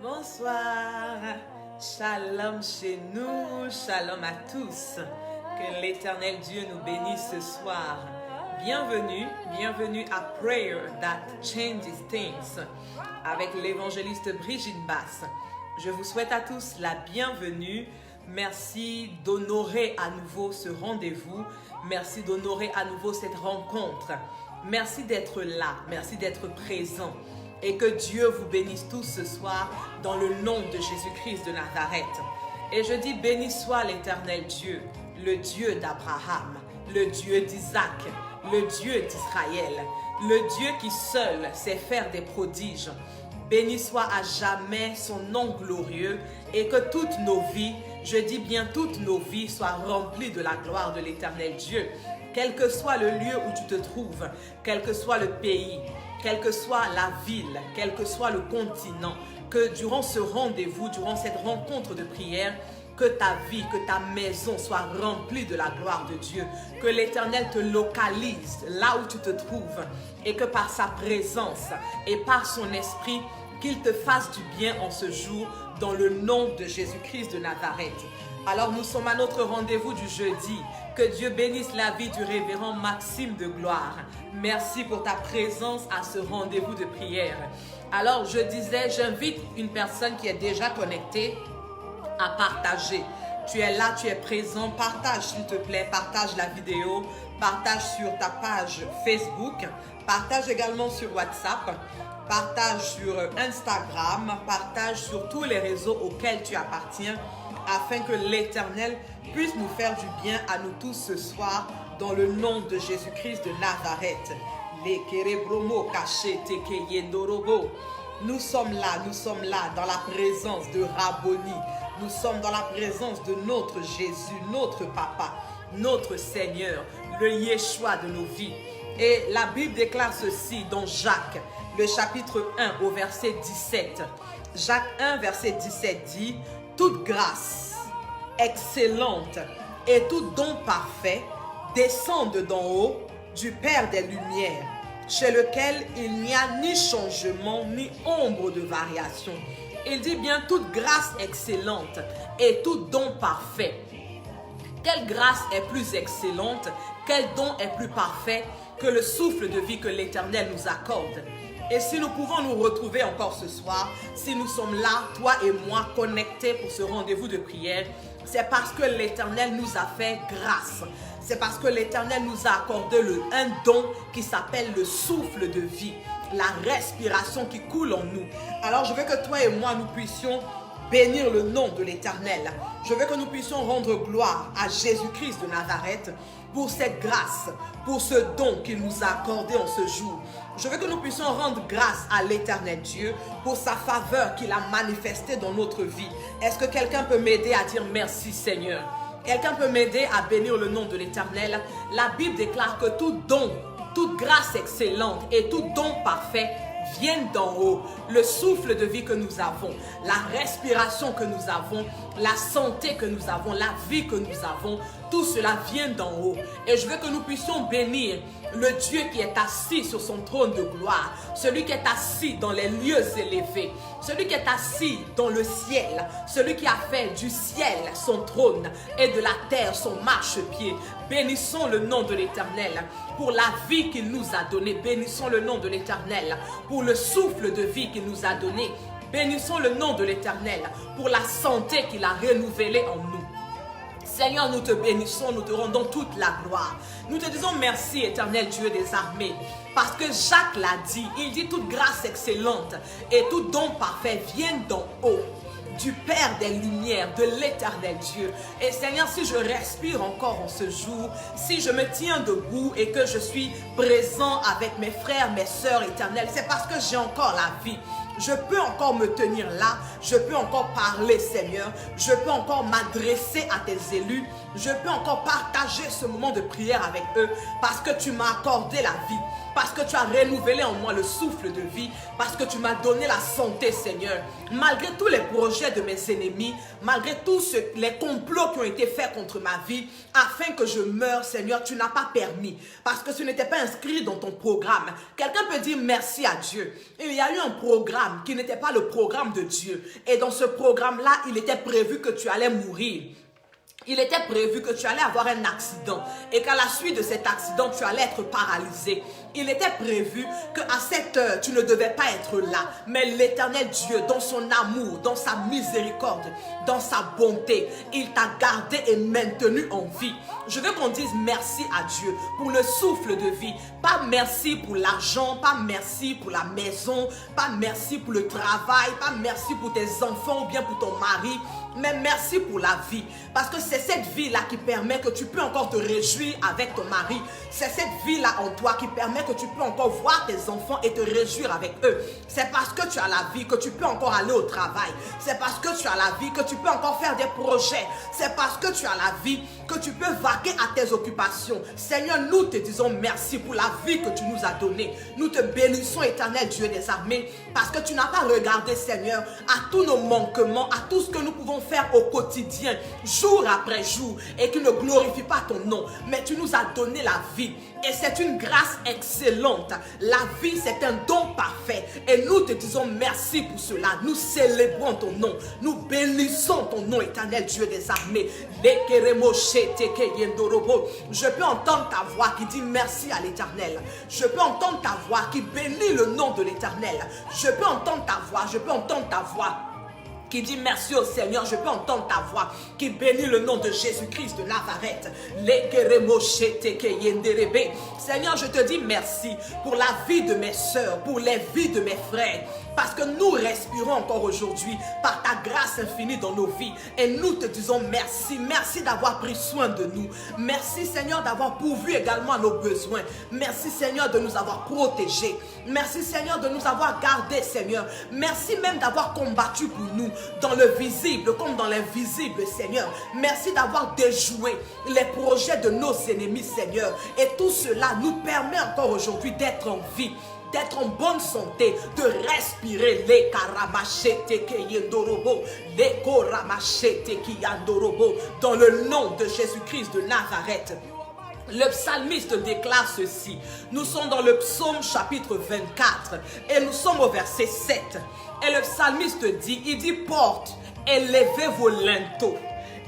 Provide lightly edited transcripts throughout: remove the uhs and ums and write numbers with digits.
Bonsoir, shalom chez nous, shalom à tous. Que l'Éternel Dieu nous bénisse ce soir. Bienvenue à Prayer That Changes Things avec l'évangéliste Brigitte Basse. Je vous souhaite à tous la bienvenue. Merci d'honorer à nouveau ce rendez-vous. Merci d'honorer à nouveau cette rencontre. Merci d'être là, merci d'être présent. Et que Dieu vous bénisse tous ce soir dans le nom de Jésus-Christ de Nazareth. Et je dis béni soit l'Éternel Dieu, le Dieu d'Abraham, le Dieu d'Isaac, le Dieu d'Israël, le Dieu qui seul sait faire des prodiges. Béni soit à jamais son nom glorieux et que toutes nos vies, je dis bien toutes nos vies, soient remplies de la gloire de l'Éternel Dieu. Quel que soit le lieu où tu te trouves, quel que soit le pays, quelle que soit la ville, quel que soit le continent, que durant ce rendez-vous, durant cette rencontre de prière, que ta vie, que ta maison soit remplie de la gloire de Dieu, que l'Éternel te localise là où tu te trouves et que par sa présence et par son esprit, qu'il te fasse du bien en ce jour dans le nom de Jésus-Christ de Nazareth. Alors nous sommes à notre rendez-vous du jeudi. Que Dieu bénisse la vie du révérend Maxime de Gloire. Merci pour ta présence à ce rendez-vous de prière. Alors je disais, j'invite une personne qui est déjà connectée à partager. Tu es là, tu es présent, partage s'il te plaît, partage la vidéo, partage sur ta page Facebook, partage également sur WhatsApp, partage sur Instagram, partage sur tous les réseaux auxquels tu appartiens, afin que l'Éternel puisse nous faire du bien à nous tous ce soir dans le nom de Jésus-Christ de Nazareth. Nous sommes là dans la présence de Rabboni. Nous sommes dans la présence de notre Jésus, notre Papa, notre Seigneur, le Yeshua de nos vies. Et la Bible déclare ceci dans Jacques, le chapitre 1 au verset 17. Jacques 1 verset 17 dit: toute grâce excellente et tout don parfait descendent d'en haut du Père des Lumières, chez lequel il n'y a ni changement ni ombre de variation. Il dit bien toute grâce excellente et tout don parfait. Quelle grâce est plus excellente, quel don est plus parfait que le souffle de vie que l'Éternel nous accorde? Et si nous pouvons nous retrouver encore ce soir, si nous sommes là, toi et moi, connectés pour ce rendez-vous de prière, c'est parce que l'Éternel nous a fait grâce. C'est parce que l'Éternel nous a accordé un don qui s'appelle le souffle de vie, la respiration qui coule en nous. Alors je veux que toi et moi, nous puissions bénir le nom de l'Éternel. Je veux que nous puissions rendre gloire à Jésus-Christ de Nazareth pour cette grâce, pour ce don qu'il nous a accordé en ce jour. Je veux que nous puissions rendre grâce à l'Éternel Dieu pour sa faveur qu'il a manifestée dans notre vie. Est-ce que quelqu'un peut m'aider à dire merci Seigneur? Quelqu'un peut m'aider à bénir le nom de l'Éternel? La Bible déclare que tout don, toute grâce excellente et tout don parfait viennent d'en haut. Le souffle de vie que nous avons, la respiration que nous avons, la santé que nous avons, la vie que nous avons, tout cela vient d'en haut. Et je veux que nous puissions bénir le Dieu qui est assis sur son trône de gloire, celui qui est assis dans les lieux élevés, celui qui est assis dans le ciel, celui qui a fait du ciel son trône et de la terre son marchepied. Bénissons le nom de l'Éternel pour la vie qu'il nous a donnée. Bénissons le nom de l'Éternel pour le souffle de vie qu'il nous a donné. Bénissons le nom de l'Éternel pour la santé qu'il a renouvelée en nous. Seigneur, nous te bénissons, nous te rendons toute la gloire. Nous te disons merci, éternel Dieu des armées, parce que Jacques l'a dit, il dit toute grâce excellente et tout don parfait viennent d'en haut, du Père des Lumières, de l'Éternel Dieu. Et Seigneur, si je respire encore en ce jour, si je me tiens debout et que je suis présent avec mes frères, mes sœurs éternelles, c'est parce que j'ai encore la vie. Je peux encore me tenir là, je peux encore parler Seigneur, je peux encore m'adresser à tes élus, je peux encore partager ce moment de prière avec eux parce que tu m'as accordé la vie. parce que tu as renouvelé en moi le souffle de vie, parce que tu m'as donné la santé, Seigneur. Malgré tous les projets de mes ennemis, malgré tous les complots qui ont été faits contre ma vie, afin que je meure, Seigneur, tu n'as pas permis, parce que ce n'était pas inscrit dans ton programme. Quelqu'un peut dire merci à Dieu. Il y a eu un programme qui n'était pas le programme de Dieu. Et dans ce programme-là, il était prévu que tu allais mourir. Il était prévu que tu allais avoir un accident et qu'à la suite de cet accident, tu allais être paralysé. Il était prévu qu'à cette heure, tu ne devais pas être là. Mais l'Éternel Dieu, dans son amour, dans sa miséricorde, dans sa bonté, il t'a gardé et maintenu en vie. Je veux qu'on dise merci à Dieu pour le souffle de vie. Pas merci pour l'argent, pas merci pour la maison, pas merci pour le travail, pas merci pour tes enfants ou bien pour ton mari. Mais merci pour la vie, parce que c'est cette vie-là qui permet que tu peux encore te réjouir avec ton mari. C'est cette vie-là en toi qui permet que tu peux encore voir tes enfants et te réjouir avec eux. C'est parce que tu as la vie que tu peux encore aller au travail. C'est parce que tu as la vie que tu peux encore faire des projets. C'est parce que tu as la vie que tu peux vaquer à tes occupations. Seigneur, nous te disons merci pour la vie que tu nous as donnée. Nous te bénissons, Éternel Dieu des armées, parce que tu n'as pas regardé, Seigneur, à tous nos manquements, à tout ce que nous pouvons faire au quotidien, jour après jour, et qui ne glorifie pas ton nom, mais tu nous as donné la vie, et c'est une grâce excellente. La vie, c'est un don parfait, et nous te disons merci pour cela. Nous célébrons ton nom, nous bénissons ton nom, Éternel Dieu des armées. Je peux entendre ta voix qui dit merci à l'Éternel. Je peux entendre ta voix qui bénit le nom de l'Éternel. Je peux entendre ta voix, je peux entendre ta voix qui dit merci au Seigneur. Je peux entendre ta voix qui bénit le nom de Jésus-Christ de Nazareth. Seigneur, je te dis merci pour la vie de mes soeurs, pour les vies de mes frères, parce que nous respirons encore aujourd'hui par ta grâce infinie dans nos vies. Et nous te disons merci. Merci d'avoir pris soin de nous. Merci, Seigneur, d'avoir pourvu également à nos besoins. Merci, Seigneur, de nous avoir protégés. Merci, Seigneur, de nous avoir gardés, Seigneur. Merci même d'avoir combattu pour nous dans le visible comme dans l'invisible, Seigneur. Merci d'avoir déjoué les projets de nos ennemis, Seigneur. Et tout cela nous permet encore aujourd'hui d'être en vie, d'être en bonne santé, de respirer les karamachete keyendorobo, les koramachete kiyandorobo, dans le nom de Jésus-Christ de Nazareth. Le psalmiste déclare ceci. Nous sommes dans le psaume chapitre 24 et nous sommes au verset 7. Et le psalmiste dit, il dit, porte, élevez vos linteaux,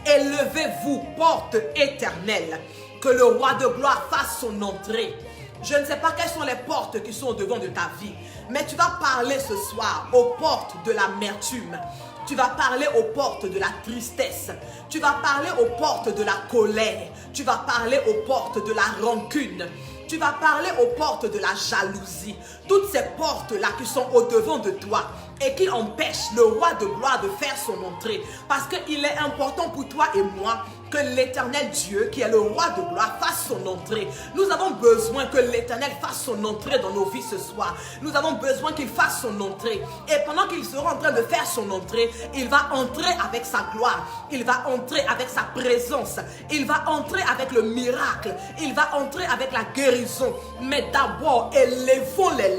élevez-vous, porte éternelle, que le roi de gloire fasse son entrée. Je ne sais pas quelles sont les portes qui sont au devant de ta vie, mais tu vas parler ce soir aux portes de l'amertume. Tu vas parler aux portes de la tristesse. Tu vas parler aux portes de la colère. Tu vas parler aux portes de la rancune. Tu vas parler aux portes de la jalousie. Toutes ces portes-là qui sont au devant de toi et qui empêchent le roi de gloire de faire son entrée. Parce qu'il est important pour toi et moi que l'Éternel Dieu, qui est le roi de gloire, fasse son entrée. Nous avons besoin que l'Éternel fasse son entrée dans nos vies ce soir. Nous avons besoin qu'il fasse son entrée. Et pendant qu'il sera en train de faire son entrée, il va entrer avec sa gloire. Il va entrer avec sa présence. Il va entrer avec le miracle. Il va entrer avec la guérison. Mais d'abord, élevons les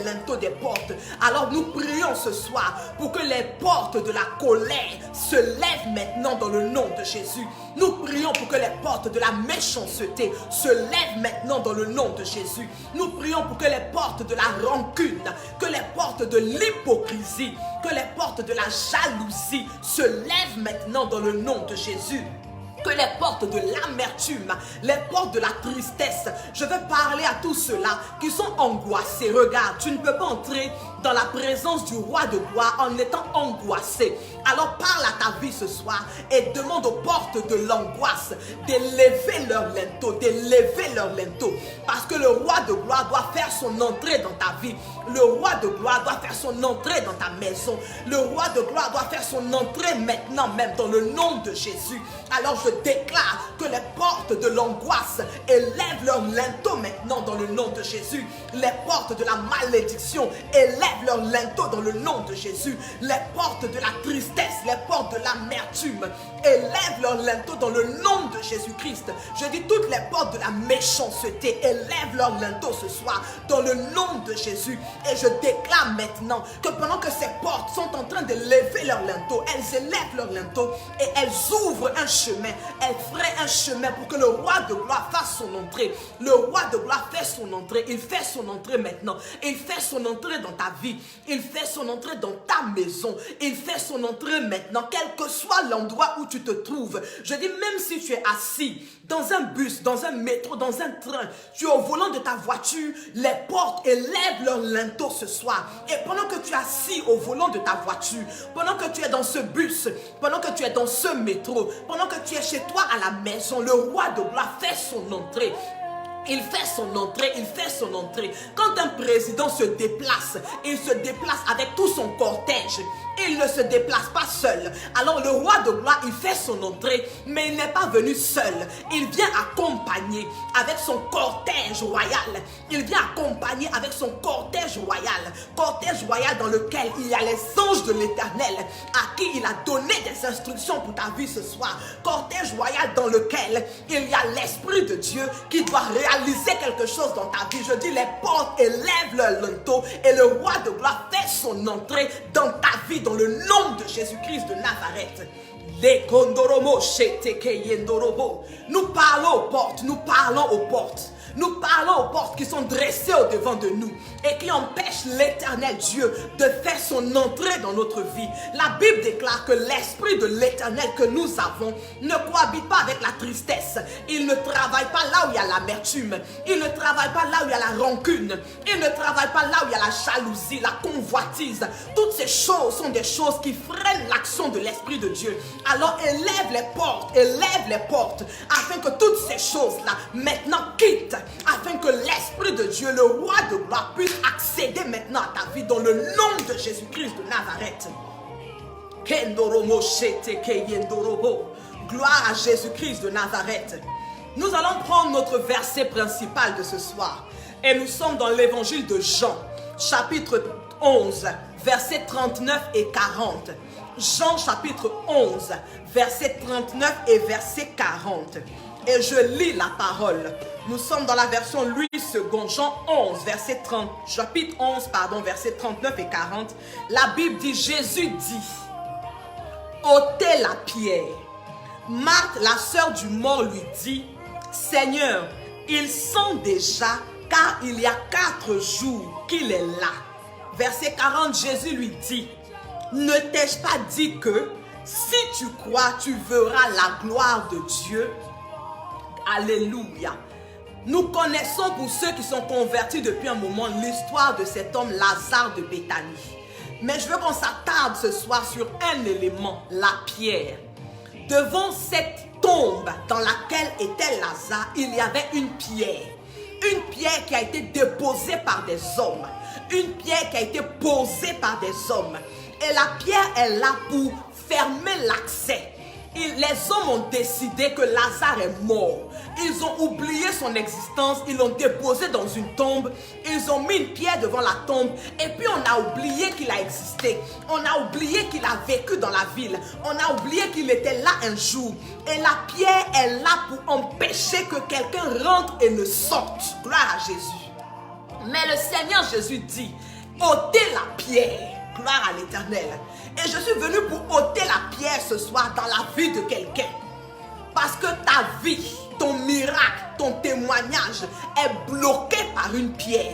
linteaux des portes. Alors nous prions ce soir pour que les portes de la colère se lèvent maintenant dans le nom de Jésus. Nous prions pour que les portes de la méchanceté se lèvent maintenant dans le nom de Jésus. Nous prions pour que les portes de la rancune, que les portes de l'hypocrisie, que les portes de la jalousie se lèvent maintenant dans le nom de Jésus. Que les portes de l'amertume, les portes de la tristesse, je veux parler à tous ceux-là qui sont angoissés. Regarde, tu ne peux pas entrer dans la présence du roi de gloire en étant angoissé. Alors parle à ta vie ce soir et demande aux portes de l'angoisse d'élever leur linteau, parce que le roi de gloire doit faire son entrée dans ta vie. Le roi de gloire doit faire son entrée dans ta maison. Le roi de gloire doit faire son entrée maintenant même dans le nom de Jésus. Alors je déclare que les portes de l'angoisse élèvent leur linteau maintenant dans le nom de Jésus. Les portes de la malédiction élèvent lève leur linteau dans le nom de Jésus. Les portes de la tristesse, les portes de l'amertume, élève leur linteau dans le nom de Jésus-Christ. Je dis toutes les portes de la méchanceté, élève leur linteau ce soir dans le nom de Jésus. Et je déclare maintenant que pendant que ces portes sont en train de lever leur linteau, elles élèvent leur linteau et elles ouvrent un chemin. Elles feraient un chemin pour que le roi de gloire fasse son entrée. Le roi de gloire fait son entrée. Il fait son entrée maintenant. Il fait son entrée dans ta vie. Il fait son entrée dans ta maison. Il fait son entrée maintenant, quel que soit l'endroit où tu te trouves. Je dis, même si tu es assis dans un bus, dans un métro, dans un train, tu es au volant de ta voiture, les portes élèvent leur linteau ce soir. Et pendant que tu es assis au volant de ta voiture, pendant que tu es dans ce bus, pendant que tu es dans ce métro, pendant que tu es chez toi à la maison, le roi de gloire fait son entrée. Il fait son entrée, il fait son entrée. Quand un président se déplace, il se déplace avec tout son cortège. Il ne se déplace pas seul. Alors le roi de gloire, il fait son entrée, mais il n'est pas venu seul. Il vient accompagner avec son cortège royal. Il vient accompagner avec son cortège royal. Cortège royal dans lequel il y a les anges de l'Éternel à qui il a donné des instructions pour ta vie ce soir. Cortège royal dans lequel il y a l'Esprit de Dieu qui doit réaliser quelque chose dans ta vie. Je dis, les portes élèvent leur linteau et le roi de gloire fait son entrée dans ta vie dans le nom de Jésus-Christ de Nazareth. Nous parlons aux portes, nous parlons aux portes. Nous parlons aux portes qui sont dressées au-devant de nous et qui empêchent l'Éternel Dieu de faire son entrée dans notre vie. La Bible déclare que l'Esprit de l'Éternel que nous avons ne cohabite pas avec la tristesse. Il ne travaille pas là où il y a l'amertume. Il ne travaille pas là où il y a la rancune. Il ne travaille pas là où il y a la jalousie, la convoitise. Toutes ces choses sont des choses qui freinent l'action de l'Esprit de Dieu. Alors élève les portes afin que toutes ces choses-là maintenant quittent. Afin que l'Esprit de Dieu, le roi de gloire, puisse accéder maintenant à ta vie dans le nom de Jésus-Christ de Nazareth. Gloire à Jésus-Christ de Nazareth. Nous allons prendre notre verset principal de ce soir. Et nous sommes dans l'évangile de Jean, chapitre 11, versets 39 et 40. Jean chapitre 11, verset 39 et verset 40. Et je lis la parole. Nous sommes dans la version Louis II, Jean 11, chapitre 11, versets 39 et 40. La Bible dit, Jésus dit, ôtez la pierre. Marthe, la sœur du mort, lui dit, Seigneur, il sent déjà, car il y a 4 jours qu'il est là. Verset 40, Jésus lui dit, ne t'ai-je pas dit que si tu crois, tu verras la gloire de Dieu? Alléluia. Nous connaissons, pour ceux qui sont convertis depuis un moment, l'histoire de cet homme Lazare de Béthanie. Mais je veux qu'on s'attarde ce soir sur un élément, la pierre. Devant cette tombe dans laquelle était Lazare, il y avait une pierre. Une pierre qui a été déposée par des hommes. Une pierre qui a été posée par des hommes. Et la pierre est là pour fermer l'accès. Les hommes ont décidé que Lazare est mort. Ils ont oublié son existence. Ils l'ont déposé dans une tombe. Ils ont mis une pierre devant la tombe. Et puis on a oublié qu'il a existé. On a oublié qu'il a vécu dans la ville. On a oublié qu'il était là un jour. Et la pierre est là pour empêcher que quelqu'un rentre et ne sorte. Gloire à Jésus. Mais le Seigneur Jésus dit, ôtez la pierre. Gloire à l'Éternel. Et je suis venu pour ôter la pierre ce soir dans la vie de quelqu'un. Parce que ta vie, ton miracle, ton témoignage est bloqué par une pierre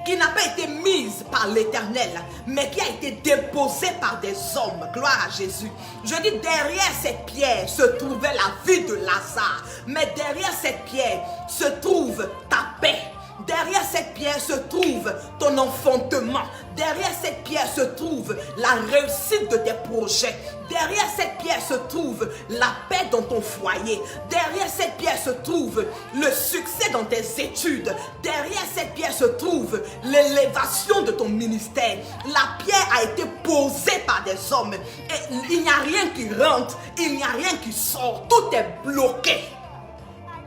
qui n'a pas été mise par l'Éternel, mais qui a été déposée par des hommes. Gloire à Jésus. Je dis, derrière cette pierre se trouvait la vie de Lazare. Mais derrière cette pierre se trouve ta paix. Derrière cette pierre se trouve ton enfantement. Derrière cette pierre se trouve la réussite de tes projets. Derrière cette pierre se trouve la paix dans ton foyer. Derrière cette pierre se trouve le succès dans tes études. Derrière cette pierre se trouve l'élévation de ton ministère. La pierre a été posée par des hommes. Et il n'y a rien qui rentre. Il n'y a rien qui sort. Tout est bloqué.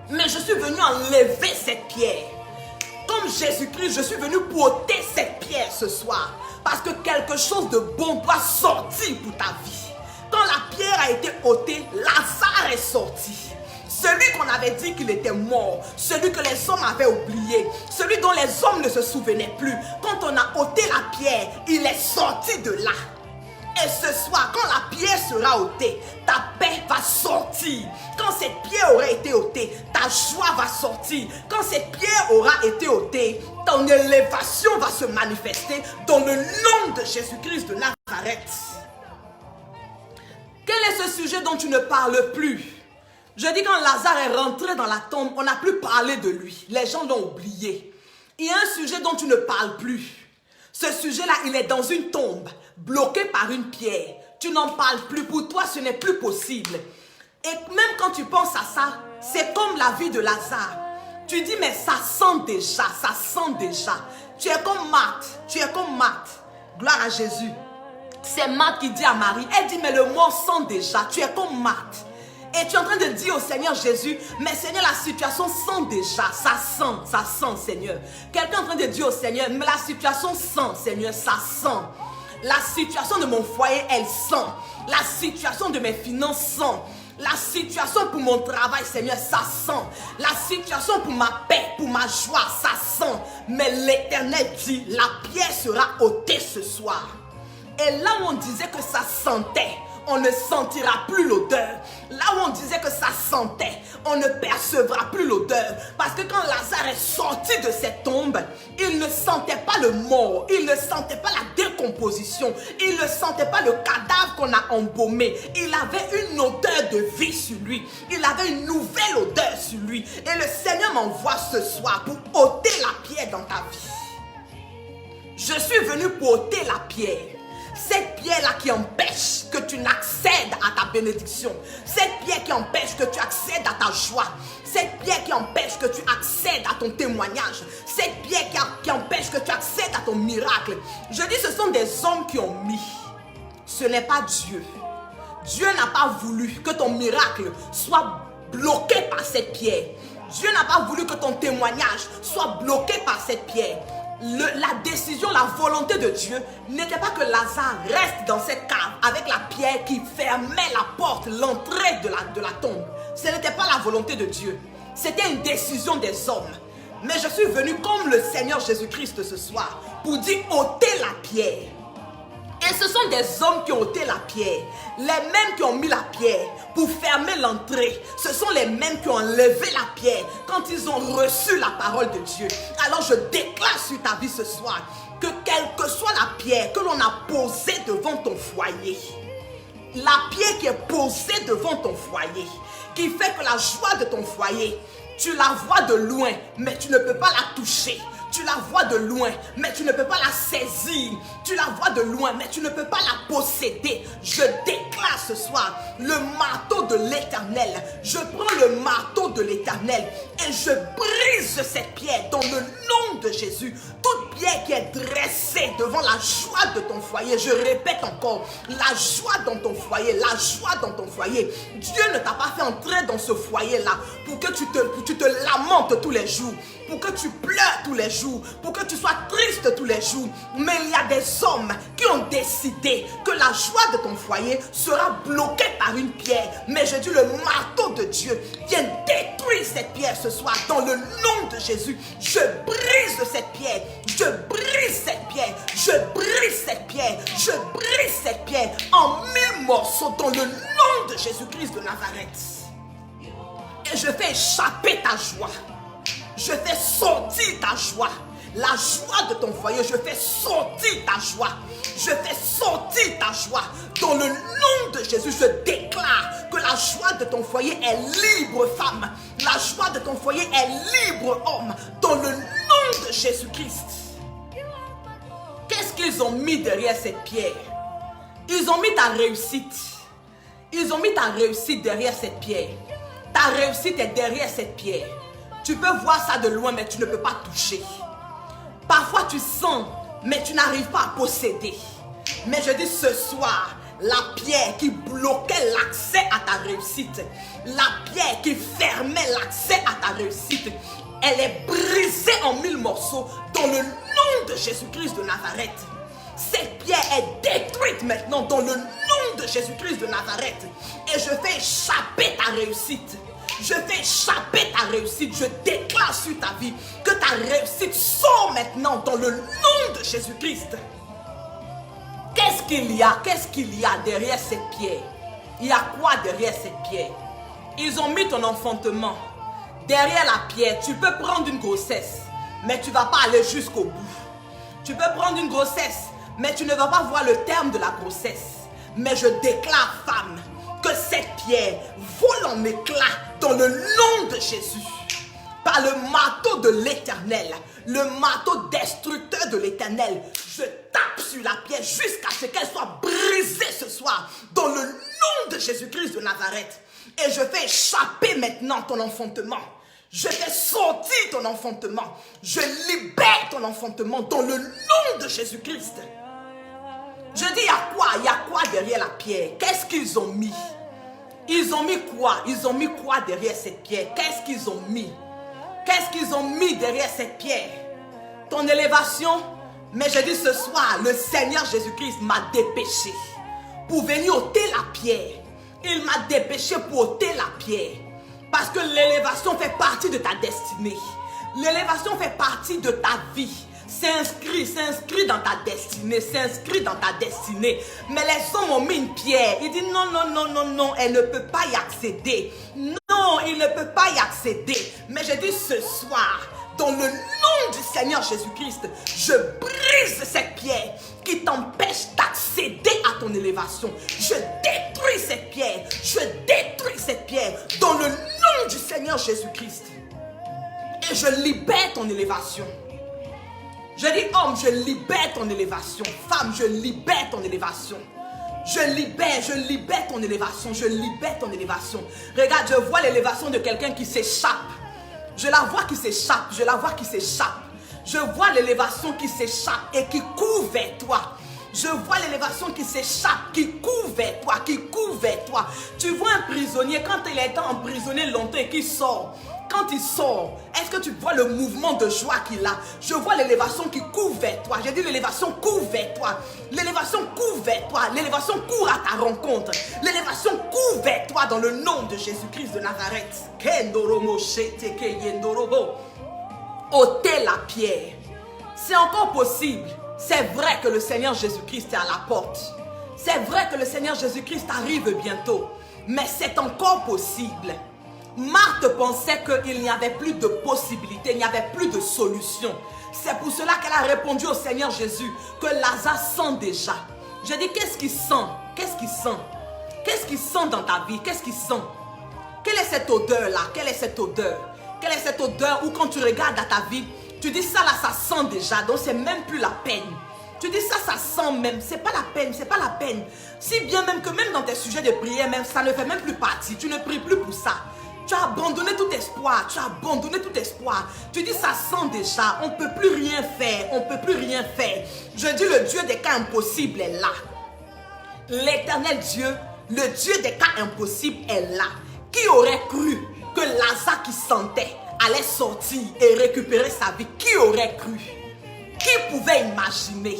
Mais je suis venu enlever cette pierre. Comme Jésus-Christ, je suis venu pour ôter cette pierre ce soir. Parce que quelque chose de bon doit sortir pour ta vie. Quand la pierre a été ôtée, Lazare est sorti. Celui qu'on avait dit qu'il était mort, celui que les hommes avaient oublié, celui dont les hommes ne se souvenaient plus. Quand on a ôté la pierre, il est sorti de là. Et ce soir, quand la pierre sera ôtée, ta paix va sortir. Quand cette pierre aura été ôtée, ta joie va sortir. Quand cette pierre aura été ôtée, ton élévation va se manifester dans le nom de Jésus-Christ de Nazareth. Quel est ce sujet dont tu ne parles plus? Je dis quand Lazare est rentré dans la tombe, on n'a plus parlé de lui. Les gens l'ont oublié. Il y a un sujet dont tu ne parles plus. Ce sujet-là, il est dans une tombe, bloqué par une pierre. Tu n'en parles plus. Pour toi, ce n'est plus possible. Et même quand tu penses à ça, c'est comme la vie de Lazare. Tu dis, mais ça sent déjà, ça sent déjà. Tu es comme Marthe, tu es comme Marthe. Gloire à Jésus. C'est Marthe qui dit à Marie, elle dit, mais le mort sent déjà, tu es comme Marthe. Et tu es en train de dire au Seigneur Jésus, mais Seigneur, la situation sent déjà, ça sent, Seigneur. Quelqu'un est en train de dire au Seigneur, mais la situation sent, Seigneur, ça sent. La situation de mon foyer, elle sent. La situation de mes finances sent. La situation pour mon travail, Seigneur, ça sent. La situation pour ma paix, pour ma joie, ça sent. Mais l'Éternel dit, la pierre sera ôtée ce soir. Et là où on disait que ça sentait, on ne sentira plus l'odeur. Là où on disait que ça sentait, on ne percevra plus l'odeur. Parce que quand Lazare est sorti de cette tombe, il ne sentait pas le mort, il ne sentait pas la décomposition, il ne sentait pas le cadavre qu'on a embaumé. Il avait une odeur de vie sur lui, il avait une nouvelle odeur sur lui. Et le Seigneur m'envoie ce soir pour ôter la pierre dans ta vie. Je suis venu pour ôter la pierre. Cette pierre-là qui empêche que tu n'accèdes à ta bénédiction. Cette pierre qui empêche que tu accèdes à ta joie. Cette pierre qui empêche que tu accèdes à ton témoignage. Cette pierre qui empêche que tu accèdes à ton miracle. Je dis, ce sont des hommes qui ont mis. Ce n'est pas Dieu. Dieu n'a pas voulu que ton miracle soit bloqué par cette pierre. Dieu n'a pas voulu que ton témoignage soit bloqué par cette pierre. La décision, la volonté de Dieu n'était pas que Lazare reste dans cette cave avec la pierre qui fermait la porte, l'entrée de la tombe. Ce n'était pas la volonté de Dieu. C'était une décision des hommes. Mais je suis venu comme le Seigneur Jésus-Christ ce soir pour dire ôter la pierre. Et ce sont des hommes qui ont ôté la pierre. Les mêmes qui ont mis la pierre pour fermer l'entrée. Ce sont les mêmes qui ont enlevé la pierre quand ils ont reçu la parole de Dieu. Alors je déclare sur ta vie ce soir que quelle que soit la pierre que l'on a posée devant ton foyer, la pierre qui est posée devant ton foyer, qui fait que la joie de ton foyer, tu la vois de loin, mais tu ne peux pas la toucher. Tu la vois de loin, mais tu ne peux pas la saisir. Tu la vois de loin, mais tu ne peux pas la posséder. Je déclare ce soir le marteau de l'Éternel. Je prends le marteau de l'Éternel et je brise cette pierre dans le nom de Jésus. Toute pierre qui est dressée devant la joie de ton foyer, je répète encore, la joie dans ton foyer, la joie dans ton foyer. Dieu ne t'a pas fait entrer dans ce foyer-là pour que tu te lamentes tous les jours, pour que tu pleures tous les jours, pour que tu sois triste tous les jours. Mais il y a des hommes qui ont décidé que la joie de ton foyer sera bloquée par une pierre. Mais je dis, le marteau de Dieu vient détruire cette pierre ce soir dans le nom de Jésus. Je brise cette pierre, je brise cette pierre, je brise cette pierre, je brise cette pierre en 1000 morceaux dans le nom de Jésus-Christ de Nazareth. Et je fais échapper ta joie. Je fais sortir ta joie. La joie de ton foyer, je fais sortir ta joie. Je fais sortir ta joie. Dans le nom de Jésus, je déclare que la joie de ton foyer est libre, femme. La joie de ton foyer est libre, homme. Dans le nom de Jésus-Christ. Qu'est-ce qu'ils ont mis derrière cette pierre? Ils ont mis ta réussite. Ils ont mis ta réussite derrière cette pierre. Ta réussite est derrière cette pierre. Tu peux voir ça de loin, mais tu ne peux pas toucher. Parfois, tu sens, mais tu n'arrives pas à posséder. Mais je dis ce soir, la pierre qui bloquait l'accès à ta réussite, la pierre qui fermait l'accès à ta réussite, elle est brisée en 1000 morceaux dans le nom de Jésus-Christ de Nazareth. Cette pierre est détruite maintenant dans le nom de Jésus-Christ de Nazareth. Et je fais échapper ta réussite. Je fais échapper ta réussite. Je déclare sur ta vie que ta réussite sort maintenant dans le nom de Jésus-Christ. Qu'est-ce qu'il y a? Qu'est-ce qu'il y a derrière cette pierre? Il y a quoi derrière cette pierre? Ils ont mis ton enfantement. Derrière la pierre, tu peux prendre une grossesse, mais tu ne vas pas aller jusqu'au bout. Tu peux prendre une grossesse, mais tu ne vas pas voir le terme de la grossesse. Mais je déclare, femme, que cette pierre vole en éclats dans le nom de Jésus. Par le marteau de l'Éternel, le marteau destructeur de l'Éternel, je tape sur la pierre jusqu'à ce qu'elle soit brisée ce soir dans le nom de Jésus-Christ de Nazareth. Et je fais échapper maintenant ton enfantement. Je fais sortir ton enfantement. Je libère ton enfantement dans le nom de Jésus-Christ. Je dis, il y a quoi derrière la pierre? Qu'est-ce qu'ils ont mis? Ils ont mis quoi? Ils ont mis quoi derrière cette pierre? Qu'est-ce qu'ils ont mis? Qu'est-ce qu'ils ont mis derrière cette pierre? Ton élévation. Mais je dis ce soir, le Seigneur Jésus-Christ m'a dépêché pour venir ôter la pierre. Il m'a dépêché pour ôter la pierre. Parce que l'élévation fait partie de ta destinée. L'élévation fait partie de ta vie. C'est inscrit dans ta destinée, c'est inscrit dans ta destinée. Mais les hommes ont mis une pierre. Ils disent non, elle ne peut pas y accéder. Non, il ne peut pas y accéder. Mais je dis ce soir, dans le nom du Seigneur Jésus-Christ, je brise cette pierre qui t'empêche d'accéder à ton élévation. Je détruis cette pierre. Je détruis cette pierre dans le nom du Seigneur Jésus-Christ. Et je libère ton élévation. Je dis homme, je libère ton élévation. Femme, je libère ton élévation. Je libère ton élévation. Je libère ton élévation. Regarde, je vois l'élévation de quelqu'un qui s'échappe. Je la vois qui s'échappe. Je la vois qui s'échappe. Je vois l'élévation qui s'échappe et qui court vers toi. Je vois l'élévation qui s'échappe, qui court vers toi, qui court vers toi. Tu vois un prisonnier, quand il est emprisonné longtemps et qu'il sort, quand il sort, est-ce que tu vois le mouvement de joie qu'il a? Je vois l'élévation qui court vers toi. J'ai dit l'élévation court vers toi. L'élévation court vers toi. L'élévation court à ta rencontre. L'élévation court vers toi dans le nom de Jésus-Christ de Nazareth. Ôtez la pierre. C'est encore possible. C'est vrai que le Seigneur Jésus-Christ est à la porte. C'est vrai que le Seigneur Jésus-Christ arrive bientôt. Mais c'est encore possible. Marthe pensait qu'il n'y avait plus de possibilités, il n'y avait plus de solution. C'est pour cela qu'elle a répondu au Seigneur Jésus que Lazare sent déjà. Je dis, qu'est-ce qu'il sent? Qu'est-ce qu'il sent? Qu'est-ce qu'il sent dans ta vie? Qu'est-ce qu'il sent? Quelle est cette odeur-là? Quelle est cette odeur? Quelle est cette odeur où quand tu regardes à ta vie, tu dis ça là, ça sent déjà, donc c'est même plus la peine. Tu dis ça, ça sent même, c'est pas la peine, c'est pas la peine. Si bien même que même dans tes sujets de prière, même ça ne fait même plus partie, tu ne pries plus pour ça. Tu as abandonné tout espoir, tu as abandonné tout espoir. Tu dis ça sent déjà, on ne peut plus rien faire, on ne peut plus rien faire. Je dis le Dieu des cas impossibles est là. L'éternel Dieu, le Dieu des cas impossibles est là. Qui aurait cru que Lazare qui sentait allait sortir et récupérer sa vie? Qui aurait cru? Qui pouvait imaginer?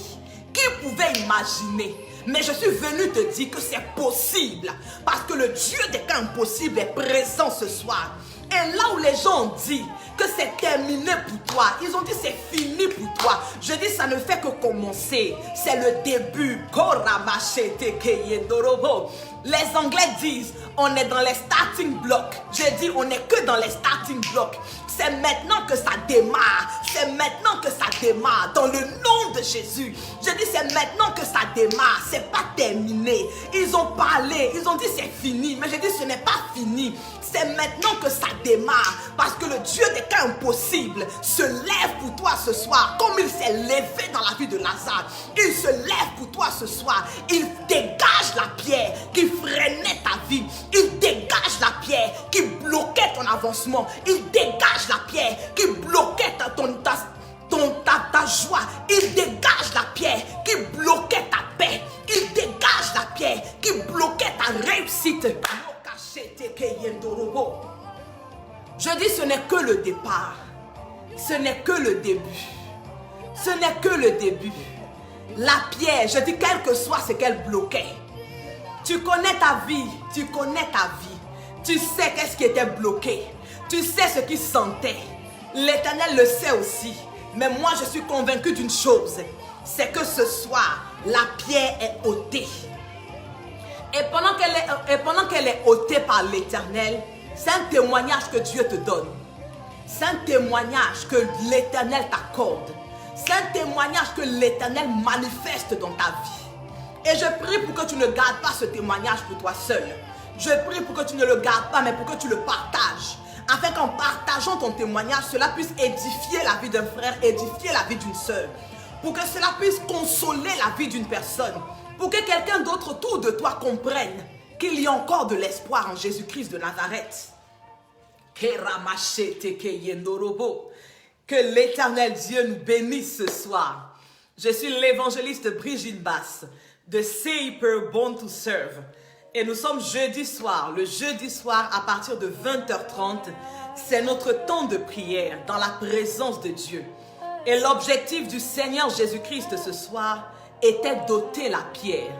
Qui pouvait imaginer? Mais je suis venu te dire que c'est possible. Parce que le Dieu des cas impossibles est présent ce soir. Et là où les gens ont dit que c'est terminé pour toi, ils ont dit c'est fini pour toi. Je dis ça ne fait que commencer. C'est le début. Les Anglais disent on est dans les starting blocks. Je dis on n'est que dans les starting blocks. C'est maintenant que ça démarre. C'est maintenant que ça démarre. Dans le nom de Jésus. Je dis c'est maintenant que ça démarre. C'est pas terminé. Ils ont parlé. Ils ont dit c'est fini. Mais je dis ce n'est pas fini. C'est maintenant que ça démarre. Parce que le Dieu des cas impossibles se lève pour toi ce soir. Comme il s'est levé dans la vie de Lazare. Il se lève pour toi ce soir. Il dégage la pierre qui freinait ta vie. Il dégage la pierre qui bloquait ton avancement. Il dégage la pierre qui bloquait ta joie. Il dégage la pierre qui bloquait ta paix. Il dégage la pierre qui bloquait ta réussite. Je dis ce n'est que le départ. Ce n'est que le début. Ce n'est que le début. La pierre, je dis quel que soit ce qu'elle bloquait. Tu connais ta vie, tu connais ta vie. Tu sais qu'est-ce qui était bloqué. Tu sais ce qui sentait. L'Éternel le sait aussi. Mais moi, je suis convaincu d'une chose. C'est que ce soir, la pierre est ôtée. Et pendant qu'elle est ôtée par l'Éternel, c'est un témoignage que Dieu te donne. C'est un témoignage que l'Éternel t'accorde. C'est un témoignage que l'Éternel manifeste dans ta vie. Et je prie pour que tu ne gardes pas ce témoignage pour toi seul. Je prie pour que tu ne le gardes pas, mais pour que tu le partages. Afin qu'en partageant ton témoignage, cela puisse édifier la vie d'un frère, édifier la vie d'une sœur. Pour que cela puisse consoler la vie d'une personne. Pour que quelqu'un d'autre autour de toi comprenne qu'il y a encore de l'espoir en Jésus-Christ de Nazareth. Que l'Éternel Dieu nous bénisse ce soir. Je suis l'évangéliste Brigitte Basse de Seeper Born to Serve. Et nous sommes jeudi soir. Le jeudi soir à partir de 20h30, c'est notre temps de prière dans la présence de Dieu. Et l'objectif du Seigneur Jésus-Christ ce soir était d'ôter la pierre.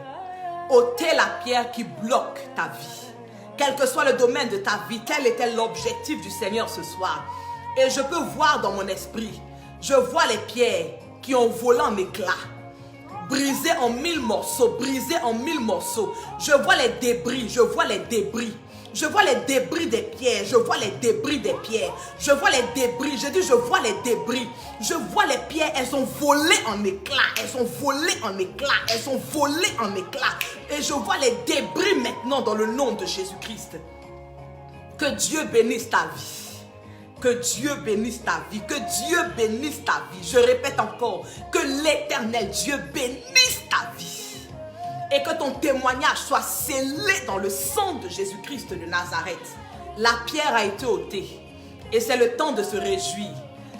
Ôter la pierre qui bloque ta vie. Quel que soit le domaine de ta vie, tel était l'objectif du Seigneur ce soir. Et je peux voir dans mon esprit, je vois les pierres qui ont volé en éclats, brisées en 1000 morceaux, brisées en 1000 morceaux. Je vois les débris, je vois les débris. Je vois les débris des pierres, je vois les débris des pierres. Je vois les débris, je dis je vois les débris. Je vois les pierres, elles sont volées en éclats. Elles sont volées en éclats, elles sont volées en éclats. Et je vois les débris maintenant dans le nom de Jésus-Christ. Que Dieu bénisse ta vie. Que Dieu bénisse ta vie, que Dieu bénisse ta vie. Je répète encore, que l'Éternel Dieu bénisse ta vie. Et que ton témoignage soit scellé dans le sang de Jésus-Christ de Nazareth. La pierre a été ôtée. Et c'est le temps de se réjouir.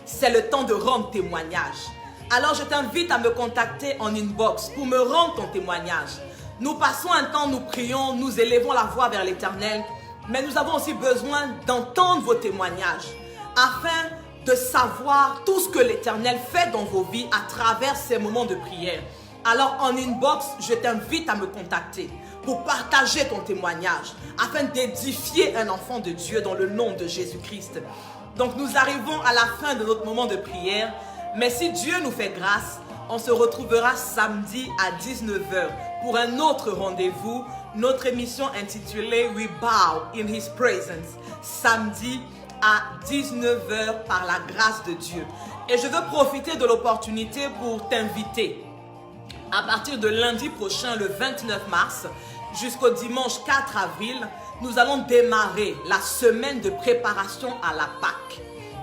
C'est le temps de rendre témoignage. Alors je t'invite à me contacter en inbox pour me rendre ton témoignage. Nous passons un temps, nous prions, nous élevons la voix vers l'Éternel. Mais nous avons aussi besoin d'entendre vos témoignages. Afin de savoir tout ce que l'Éternel fait dans vos vies à travers ces moments de prière. Alors en inbox, je t'invite à me contacter pour partager ton témoignage afin d'édifier un enfant de Dieu dans le nom de Jésus-Christ. Donc nous arrivons à la fin de notre moment de prière, mais si Dieu nous fait grâce, on se retrouvera samedi à 19h pour un autre rendez-vous, notre émission intitulée We Bow in His Presence, samedi à 19h par la grâce de Dieu. Et je veux profiter de l'opportunité pour t'inviter. À partir de lundi prochain, le 29 mars, jusqu'au dimanche 4 avril, nous allons démarrer la semaine de préparation à la Pâque.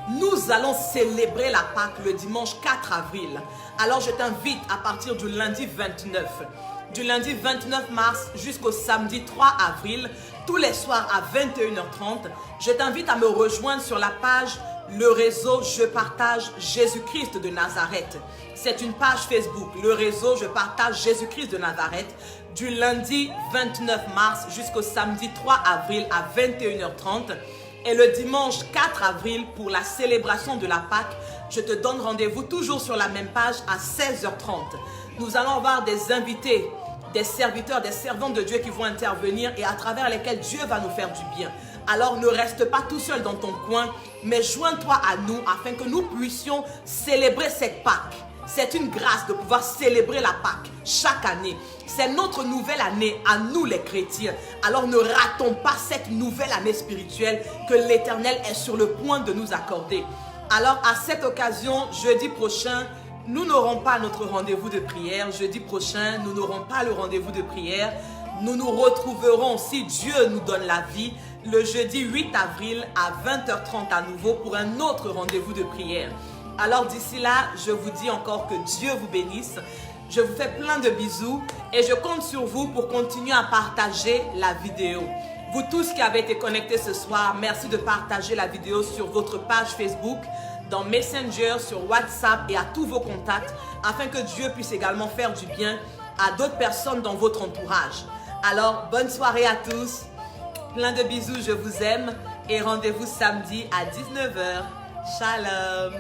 Nous allons célébrer la Pâque le dimanche 4 avril. Alors je t'invite à partir du lundi 29. Du lundi 29 mars jusqu'au samedi 3 avril, tous les soirs à 21h30, je t'invite à me rejoindre sur la page Le Réseau Je Partage Jésus-Christ de Nazareth. C'est une page Facebook, Le Réseau Je Partage Jésus-Christ de Nazareth, du lundi 29 mars jusqu'au samedi 3 avril à 21h30. Et le dimanche 4 avril, pour la célébration de la Pâque, je te donne rendez-vous toujours sur la même page à 16h30. Nous allons avoir des invités, des serviteurs, des servantes de Dieu qui vont intervenir et à travers lesquels Dieu va nous faire du bien. Alors ne reste pas tout seul dans ton coin, mais joins-toi à nous afin que nous puissions célébrer cette Pâque. C'est une grâce de pouvoir célébrer la Pâque chaque année. C'est notre nouvelle année à nous les chrétiens. Alors ne ratons pas cette nouvelle année spirituelle que l'Éternel est sur le point de nous accorder. Alors à cette occasion, jeudi prochain, nous n'aurons pas notre rendez-vous de prière. Jeudi prochain, nous n'aurons pas le rendez-vous de prière. Nous nous retrouverons, si Dieu nous donne la vie, le jeudi 8 avril à 20h30 à nouveau pour un autre rendez-vous de prière. Alors d'ici là, je vous dis encore que Dieu vous bénisse. Je vous fais plein de bisous et je compte sur vous pour continuer à partager la vidéo. Vous tous qui avez été connectés ce soir, merci de partager la vidéo sur votre page Facebook, dans Messenger, sur WhatsApp et à tous vos contacts afin que Dieu puisse également faire du bien à d'autres personnes dans votre entourage. Alors, bonne soirée à tous. Plein de bisous, je vous aime et rendez-vous samedi à 19h. Shalom.